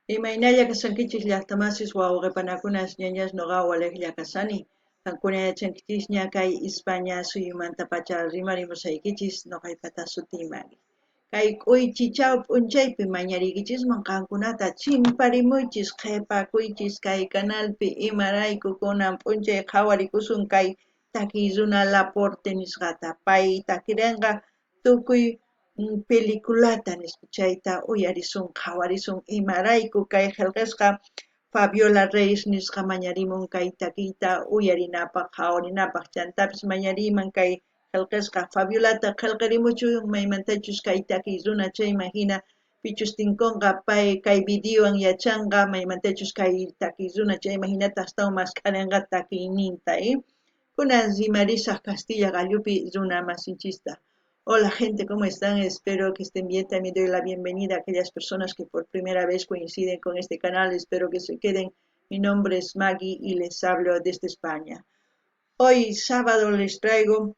Imaynalla kasankichis llaqtamasis wawqipanakunas ñañas noqa waliqlla kasani. Qankuna yachankichis ña kay España suyumanta pacha rimarimusaykichis noqaypata sutiymari. Kay k'uychichaw p'unchaypi mañarikichisman qankunata chimparimuychis qhipakuychis kay canalpi imarayku kunan p'unchay qhawarikusun kay takiy runa Laporte nisqata. Pay takirinqa tukuy peliculata nispa chayta uyarisun qhawarisun imarayku kay qillqisqa Fabiola Reyes nisqa mañarimun kay takiyta uyarinapaq qhawarinapaq chantapis mañariyman kay qillqisqa Fabiolata qillqirimuchun maymantachus kay takiy runa chayman hina pichus tinkunqa pay kay videowan yachanqa maymantachus kay takiy runa chayman hinata astawan maskhariqa takiyninta kunan rimarisaq Castilla gallupi runa masinchista. Hola gente, ¿cómo están? Espero que estén bien. También doy la bienvenida a aquellas personas que por primera vez coinciden con este canal. Espero que se queden. Mi nombre es Maggie y les hablo desde España. Hoy sábado les traigo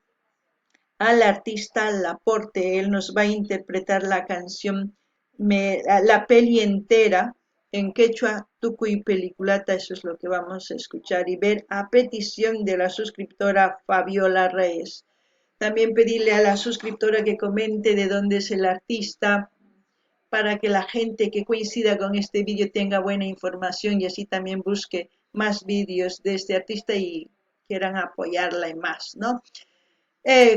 al artista Laporte. Él nos va a interpretar la canción, la peli entera en quechua, tucuy peliculata. Eso es lo que vamos a escuchar y ver a petición de la suscriptora Fabiola Reyes. También pedirle a la suscriptora que comente de dónde es el artista para que la gente que coincida con este vídeo tenga buena información y así también busque más vídeos de este artista y quieran apoyarla y más, ¿no?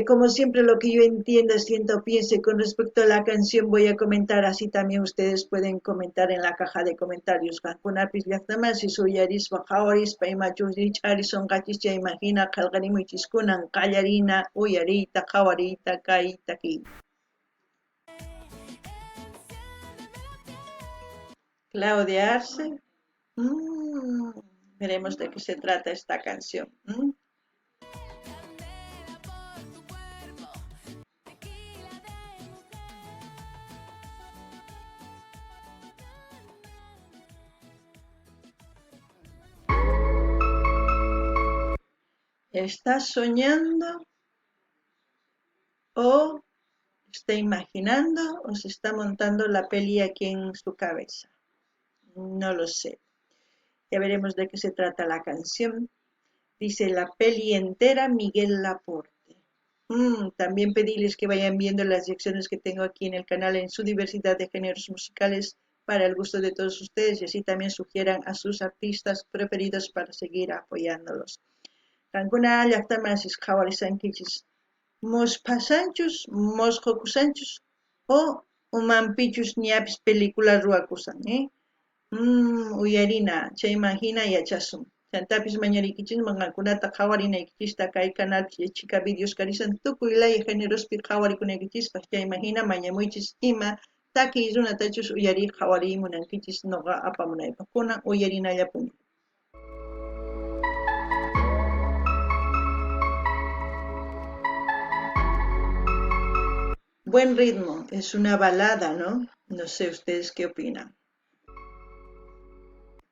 Como siempre lo que yo entienda, siento, piense con respecto a la canción voy a comentar, así también ustedes pueden comentar en la caja de comentarios. Kankunapis llaqtamasis uyarispa qhawarispa imachus richarison qachischa imagina qillqarimuchis kunan qallarina uyariyta qhawariyta kay takiy. Claudia Arce. Veremos de qué se trata esta canción. ¿Está soñando o está imaginando o se está montando la peli aquí en su cabeza? No lo sé. Ya veremos de qué se trata la canción. Dice la peli entera Miguel Laporte. También pedirles que vayan viendo las secciones que tengo aquí en el canal en su diversidad de géneros musicales para el gusto de todos ustedes y así también sugieran a sus artistas preferidos para seguir apoyándolos. Kankuna llaqtamasis qhawarisankichis muspasanchus, mosqokusanchus o umanpichus ñapis película ruwakusan, uyarina, chayman hina yachasun. Chantapis mañarikichisman qankunata qhawarinaykichista kay canalpi yachika videos karisan tukuy laya generospi qhawarikunaykichispas chayman hina mañamuychis ima takiy runatachus uyariy qhawariymunankichis noqa apamunaypaq kunan uyarinallapuni. Buen ritmo, es una balada, ¿no? No sé ustedes qué opinan.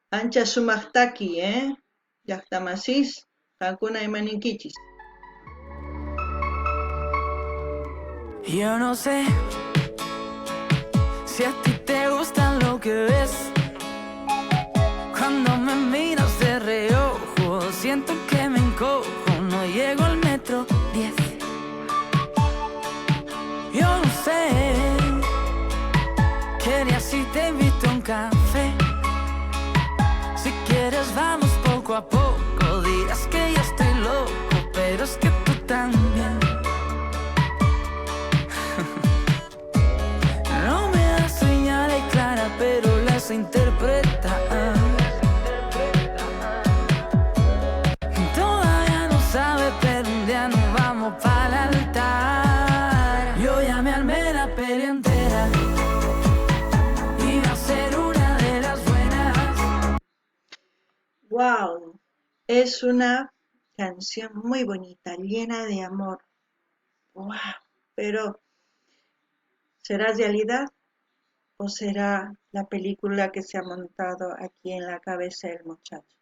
Ancha sumaqtaki, llaqtamasis, qankuna imaninkichis. Yo no sé si a ti te gusta lo que ves. Cuando me miras de reojo, siento que me encojo, no llego al metro 10. Yo no sé, quería si te invito a un café. Si quieres vamos poco a poco, dirás que yo estoy loco, pero es que tú también. No me das señales claras, pero las interpretas. Todavía no sabes, pero un día nos vamos para el altar. Yo ya me armé la peli entera y va a ser una de las buenas. Wow, es una canción muy bonita, llena de amor. Wow, pero ¿será realidad o será la película que se ha montado aquí en la cabeza del muchacho?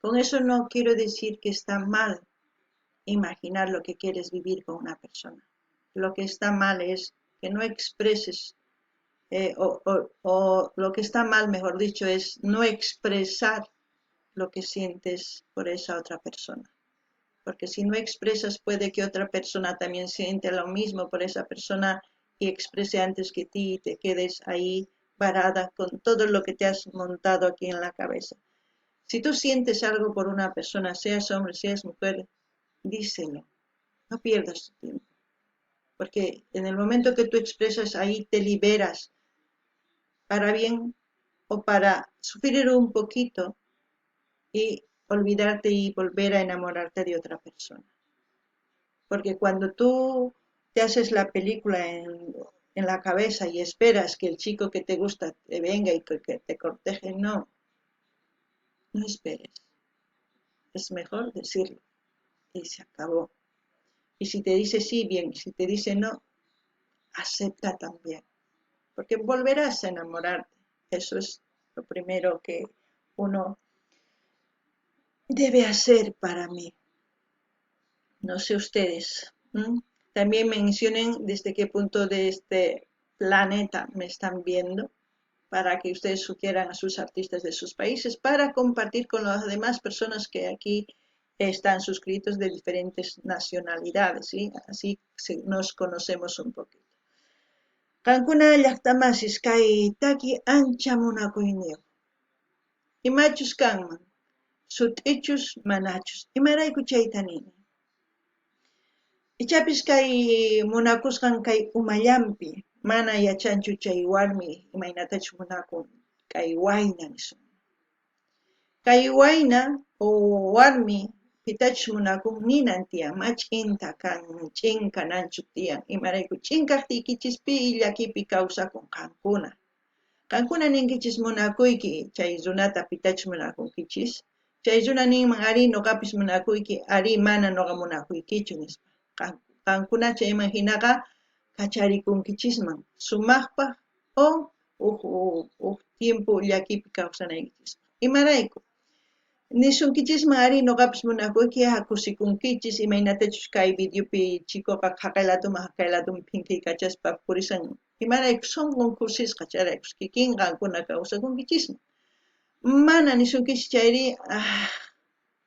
Con eso no quiero decir que está mal imaginar lo que quieres vivir con una persona. Lo que está mal es que no expreses o lo que está mal, mejor dicho, es no expresar lo que sientes por esa otra persona. Porque si no expresas, puede que otra persona también siente lo mismo por esa persona y exprese antes que ti y te quedes ahí parada con todo lo que te has montado aquí en la cabeza. Si tú sientes algo por una persona, seas hombre, seas mujer, díselo, no pierdas tu tiempo. Porque en el momento que tú expresas, ahí te liberas para bien o para sufrir un poquito y olvidarte y volver a enamorarte de otra persona. Porque cuando tú te haces la película en la cabeza y esperas que el chico que te gusta te venga y que te corteje, no, no esperes. Es mejor decirlo y se acabó. Y si te dice sí, bien, si te dice no, acepta también. Porque volverás a enamorarte. Eso es lo primero que uno debe hacer para mí. No sé ustedes. También mencionen desde qué punto de este planeta me están viendo para que ustedes sugieran a sus artistas de sus países para compartir con las demás personas que aquí están suscritos de diferentes nacionalidades, ¿sí? Así nos conocemos un poquito. Qankuna llaqtamasis kay taki ancha munakuyniyuq. Imachus kanman, sut'ichus manachus. Imarayku chayta nini. Ichapis kay munakusqan kay umallampi mana yachanchu chay warmi imaynatachus munakun kay wayna nisun. Kay wayna o warmi pitachus munakun ninan tiyan mach'inta kan ch'inka nanchu tiyan imarayku ch'inkaqtiykichis pi llakipi kawsakun qankuna. Qankuna ninkichis munakuyki chay runata pitachus munakunkichis. Chay runa ninman ari nuqapis munakuyki ari mana nuqa munakuykichu nispa. Qankuna chayman hinaqa kacharikunkichikman sumaqpaq o huk tiempo llakipi kawsanaykichis. Imarayku nisunkichikman ari nuqapis munakuyki kusikunkichis imaynatachus kay videopi chikuqa haqaylatuma phinqiykachaspa purisan imarayku sunqun kusisqa charaykus kikin qankuna kawsakunkichisman. Mana nisunkichis chayri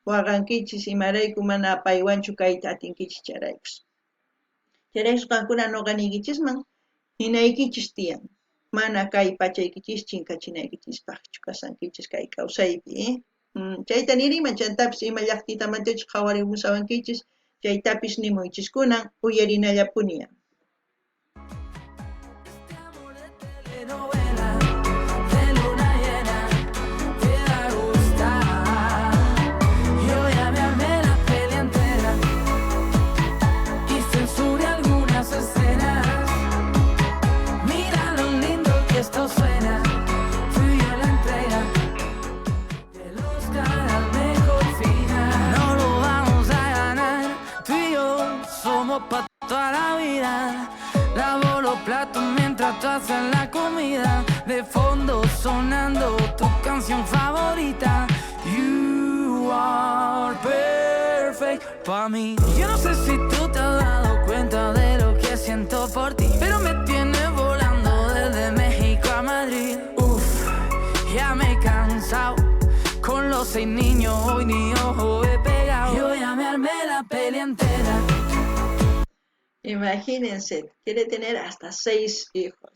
waqankichis imarayku mana paywanchu kayta atinkichis charaykus. Charaykus qankuna nuqa niykichisman hinaykichis tiyan. Mana kay pachaykichis chinkachinaykichispaqchu kasankichis kay kawsaypi. Chayta niriman chantapis ima llaqtitamantachu qhawarimusawankichis chaytapis nimuychiskunan uyarinallapuniyan. Pa' toda la vida, lavo los platos mientras tú haces la comida, de fondo sonando tu canción favorita. You are perfect pa' mí. Yo no sé si tú te has dado cuenta de lo que siento por ti, pero me tienes volando desde México a Madrid. Ya me he cansado con los 6 niños, hoy ni ojo he pegado. Yo ya me armé la peli entera. Imagínense, quiere tener hasta 6 hijos.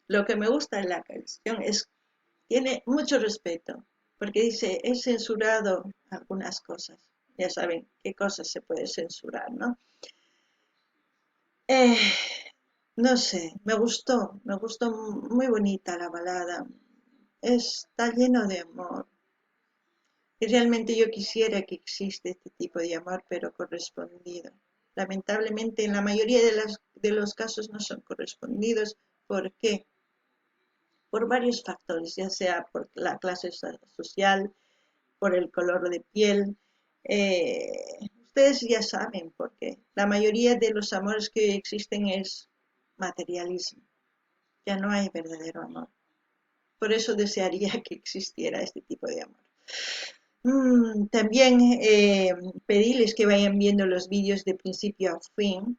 Lo que me gusta de la canción es tiene mucho respeto, porque dice, he censurado algunas cosas. Ya saben qué cosas se puede censurar, ¿no? No sé, me gustó muy bonita la balada. Está lleno de amor. Y realmente yo quisiera que existe este tipo de amor, pero correspondido. Lamentablemente en la mayoría de los casos no son correspondidos. ¿Por qué? Por varios factores, ya sea por la clase social, por el color de piel. Ustedes ya saben por qué. La mayoría de los amores que existen es materialismo. Ya no hay verdadero amor. Por eso desearía que existiera este tipo de amor. También pedirles que vayan viendo los vídeos de principio a fin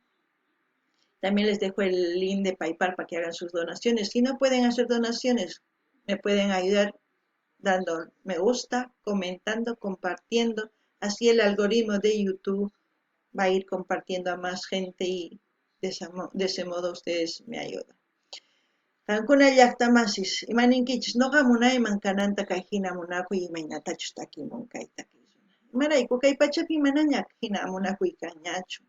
También les dejo el link de PayPal para que hagan sus donaciones. Si no pueden hacer donaciones, me pueden ayudar dando me gusta, comentando, compartiendo. Así el algoritmo de YouTube va a ir compartiendo a más gente y de ese modo ustedes me ayudan. Kankuna llaqtamasis imaninkichis noqa munayman kananta kay hina munakuy imaynatachus takimun kay takisuna. Imarayku kay pachapi manaña hina munakuy kanñachu.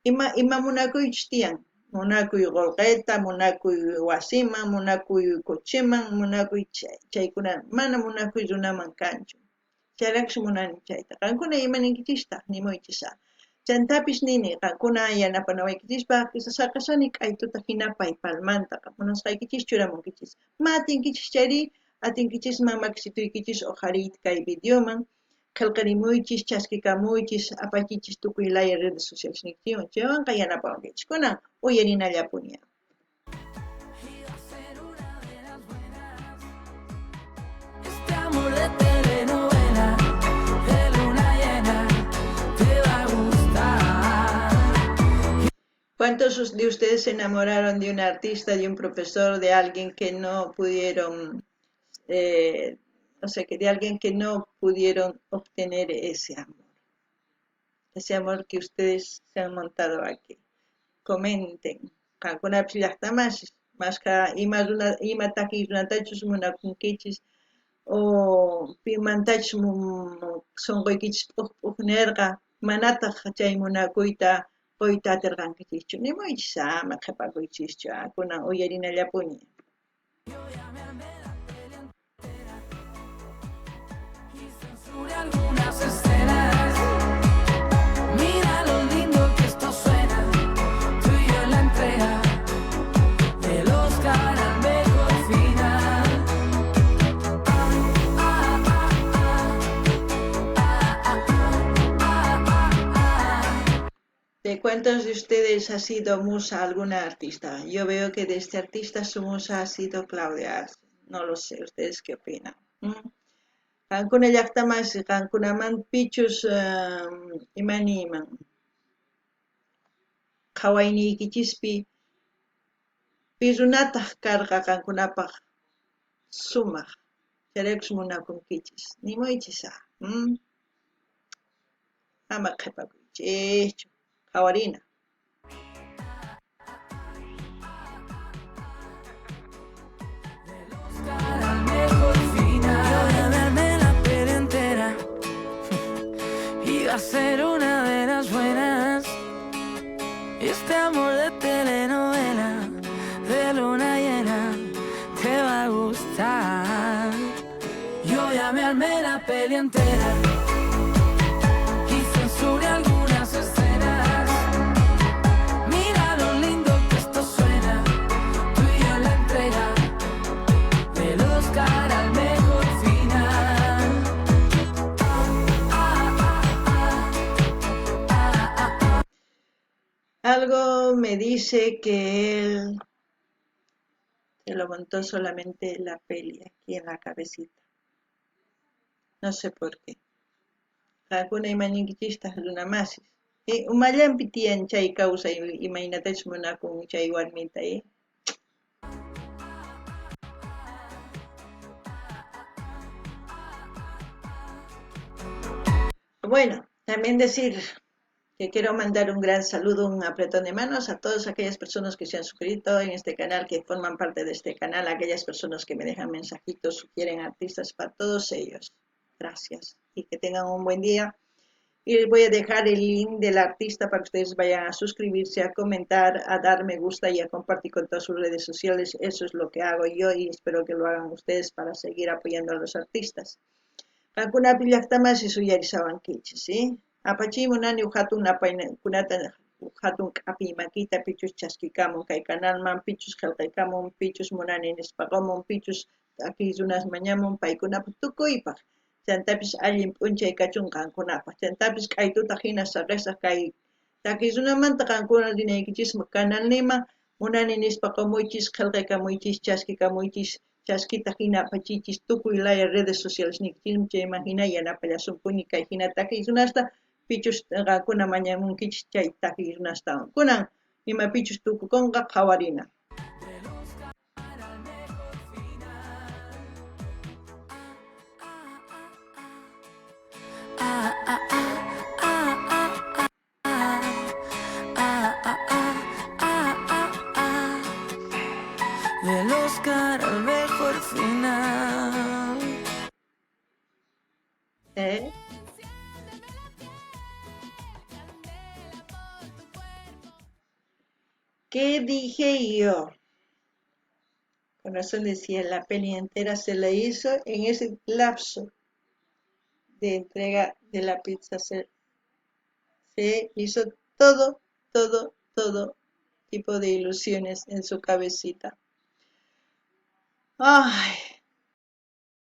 Ima munakuychis tiyan. Munakuy qolqeta, munakuy wasiman, munakuy kuchiman, munakuy chaykuna mana munakuy runaman kanchu. Chayrakush munani chayta. Kankuna imaninkichista nimuychisa. Chantapis nini qankuna yanapanawaykichispa saqashani k'aytuta hina PayPalmanta munasqaykichis churamunkichis. Ma atinkichis chayri atinkichis makisituykichis ojariyta kay videoman qillqarimuychis chaskikamuychis apachichis tukuy laya redes sociales nikchiyman chaywanqa yanapawankichis kunan uyarinallapuni. Este amor de telenovela de luna llena te va a gustar. ¿Cuántos de ustedes se enamoraron de un artista, de un profesor, de alguien que no pudieron, de alguien que no pudieron obtener ese amor que ustedes se han montado aquí? Comenten. Kankuna llaqtamasis, masqa ima taki runatachus munakunkichis o pimantachus sunquykichis p'uqnirqa manataq chay munakuyta qoyta atirqankichischu nimuychis ama qhipakuychischu kunan uyarinallapuni. Yo ya me armé la peli entera y censuré algunas escenas. Mira lo lindo que esto suena, tú y yo en la entrega del Oscar al mejor final. ¿De cuántos de ustedes ha sido musa alguna artista? Yo veo que de este artista su musa ha sido Claudia Arce. No lo sé, ¿ustedes qué opinan? Kankuna llaqtamasi, kankunaman pichus imaniman. Qhawayniykichis,pi pirunataq karqa kankunapaq sumaq. Chayrakush munakunkichis. Nimuychis ama qhipakuychischu. Qhawarina. Del Oscar al mejor final. Yo ya me armé la peli entera y va a ser una de las buenas. Este amor de telenovela de luna llena te va a gustar. Yo ya me armé la peli entera y censuré algunas escenas. Mira lo lindo que esto suena, tú y yo en la entrega del Oscar al mejor final. Algo me dice que él se lo montó solamente la peli aquí en la cabecita. No sé por qué. Kankuna imaninkichista runamasis. Umallampi tiyan chay kawsay imaynatachu munakun chay warmita. Bueno, también decir que quiero mandar un gran saludo, un apretón de manos a todas aquellas personas que se han suscrito en este canal, que forman parte de este canal, aquellas personas que me dejan mensajitos, sugieren artistas, para todos ellos. Gracias y que tengan un buen día. Y les voy a dejar el link del artista para que ustedes vayan a suscribirse, a comentar, a dar me gusta y a compartir con todas sus redes sociales. Eso es lo que hago yo y espero que lo hagan ustedes para seguir apoyando a los artistas. Kankunapi llaqtamasi suyarisawankichis, ¿sí? Apachimunani hatun apaykunata hatun k'api makita pichus chaskikamun kay canalman, pichus qillqaykamun, pichus munani nispapamun, pichus taki runas mañamun paykunapas tukuypaq. Chantapis allin p'unchay kachun qankunapaq. Chantapis k'aytuta hina saqisaq kay taki runamanta qankuna rinaykichismi canalnima munani nispaqamuychis, qillqaykamuychis, chaskikamuychis, chaskita hina apachichis tukuy laya redes sociales nikchis chayman hina yanapallasunkuni kay hina taki runasta pichus qankuna mañamunkichis chay taki runastawan. Kunan imapichus tukukunqa qhawarina. Del Oscar al mejor final. ¿Qué dije yo? Con razón decía, la peli entera se la hizo en ese lapso de entrega de la pizza. Se hizo todo tipo de ilusiones en su cabecita. Ay,